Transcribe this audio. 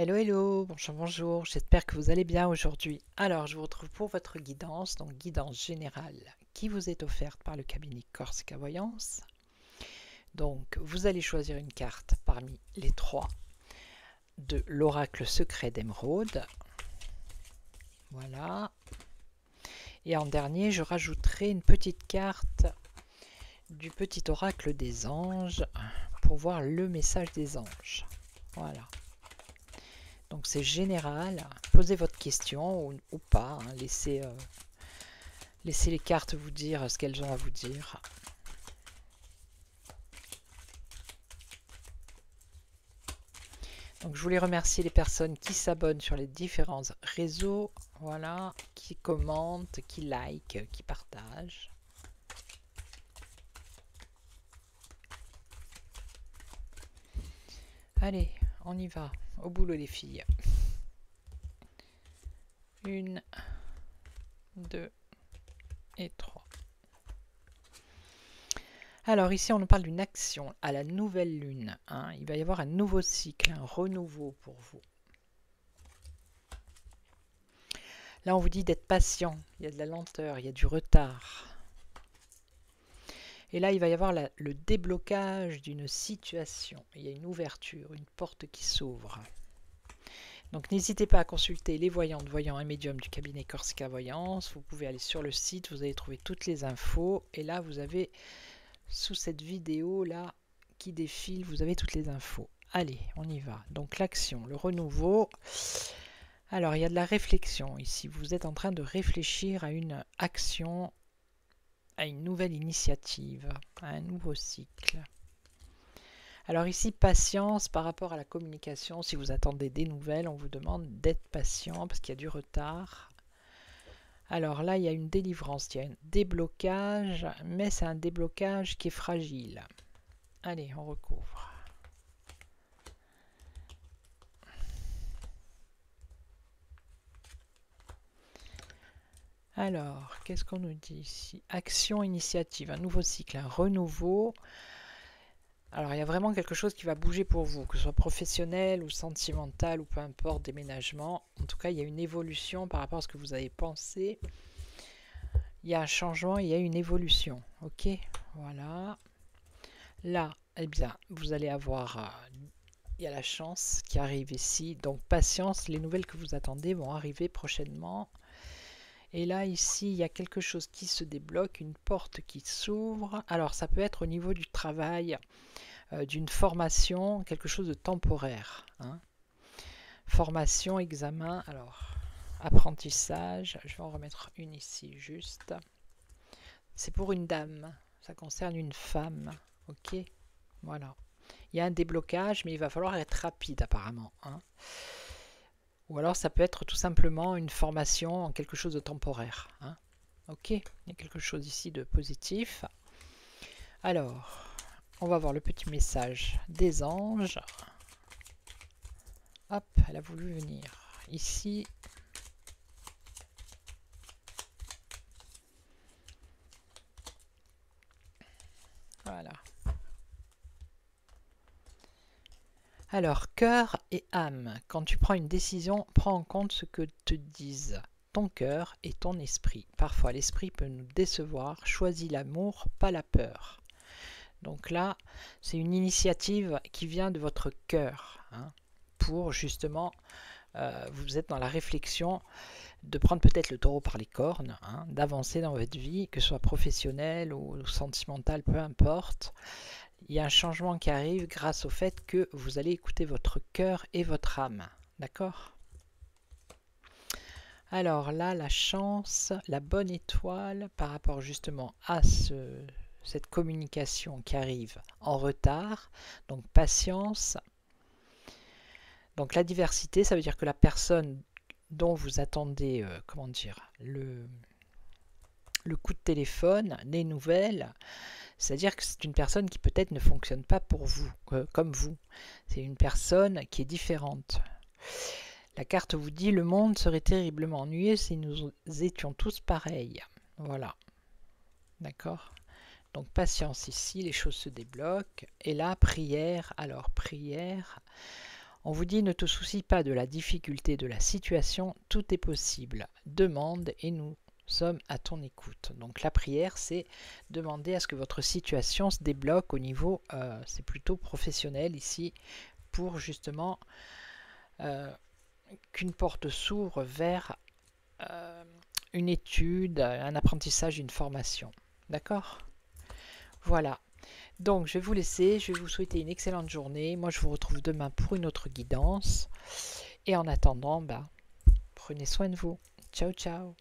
Hello, hello, bonjour, bonjour, j'espère que vous allez bien aujourd'hui. Alors, je vous retrouve pour votre guidance, donc guidance générale qui vous est offerte par le cabinet Corsica Voyance. Donc, vous allez choisir une carte parmi les trois de l'oracle secret d'Émeraude. Voilà. Et en dernier, je rajouterai une petite carte du petit oracle des anges pour voir le message des anges. Voilà. Donc c'est général, posez votre question ou pas, hein. Laissez les cartes vous dire ce qu'elles ont à vous dire. Donc je voulais remercier les personnes qui s'abonnent sur les différents réseaux, voilà, qui commentent, qui likent, qui partagent. Allez, on y va, au boulot les filles. 1, 2 et 3. Alors ici on nous parle d'une action à la nouvelle lune, hein. Il va y avoir un nouveau cycle, un renouveau pour vous. Là on vous dit d'être patient, il y a de la lenteur, il y a du retard. Et là il va y avoir le déblocage d'une situation, il y a une ouverture, une porte qui s'ouvre. Donc n'hésitez pas à consulter les voyantes, voyants et médiums du cabinet Corsica Voyance. Vous pouvez aller sur le site, vous allez trouver toutes les infos. Et là, vous avez, sous cette vidéo là qui défile, vous avez toutes les infos. Allez, on y va. Donc l'action, le renouveau. Alors, il y a de la réflexion ici. Vous êtes en train de réfléchir à une action, à une nouvelle initiative, à un nouveau cycle. Alors ici, patience par rapport à la communication. Si vous attendez des nouvelles, on vous demande d'être patient parce qu'il y a du retard. Alors là, il y a une délivrance, il y a un déblocage, mais c'est un déblocage qui est fragile. Allez, on recouvre. Alors, qu'est-ce qu'on nous dit ici? Action, initiative, un nouveau cycle, un renouveau. Alors, il y a vraiment quelque chose qui va bouger pour vous, que ce soit professionnel ou sentimental ou peu importe, déménagement. En tout cas, il y a une évolution par rapport à ce que vous avez pensé. Il y a un changement, il y a une évolution. Ok, voilà. Là, eh bien, vous allez avoir... il y a la chance qui arrive ici. Donc, patience, les nouvelles que vous attendez vont arriver prochainement. Et là, ici, il y a quelque chose qui se débloque, une porte qui s'ouvre. Alors, ça peut être au niveau du travail, d'une formation, quelque chose de temporaire, hein. Formation, examen, alors, apprentissage. Je vais en remettre une ici, juste. C'est pour une dame, ça concerne une femme, ok. Voilà. Il y a un déblocage, mais il va falloir être rapide apparemment, hein. Ou alors ça peut être tout simplement une formation en quelque chose de temporaire, hein. Ok, il y a quelque chose ici de positif. Alors, on va voir le petit message des anges. Hop, elle a voulu venir ici. Voilà. Alors, cœur et âme. Quand tu prends une décision, prends en compte ce que te disent ton cœur et ton esprit. Parfois, l'esprit peut nous décevoir. Choisis l'amour, pas la peur. Donc là, c'est une initiative qui vient de votre cœur, hein, pour justement, vous êtes dans la réflexion de prendre peut-être le taureau par les cornes, hein, d'avancer dans votre vie, que ce soit professionnel ou sentimental, peu importe. Il y a un changement qui arrive grâce au fait que vous allez écouter votre cœur et votre âme. D'accord? Alors là, la chance, la bonne étoile par rapport justement à cette communication qui arrive en retard. Donc patience. Donc la diversité, ça veut dire que la personne dont vous attendez, comment dire, le coup de téléphone, les nouvelles, c'est-à-dire que c'est une personne qui peut-être ne fonctionne pas pour vous, comme vous. C'est une personne qui est différente. La carte vous dit le monde serait terriblement ennuyé si nous étions tous pareils. Voilà. D'accord? Donc patience ici, les choses se débloquent. Et là, prière. Alors prière, On vous dit ne te soucie pas de la difficulté de la situation, tout est possible. Demande et nous sommes à ton écoute. Donc la prière, c'est demander à ce que votre situation se débloque au niveau, c'est plutôt professionnel ici, pour justement qu'une porte s'ouvre vers une étude, un apprentissage, une formation. D'accord? Voilà. Donc, je vais vous laisser. Je vais vous souhaiter une excellente journée. Moi, je vous retrouve demain pour une autre guidance. Et en attendant, prenez soin de vous. Ciao, ciao.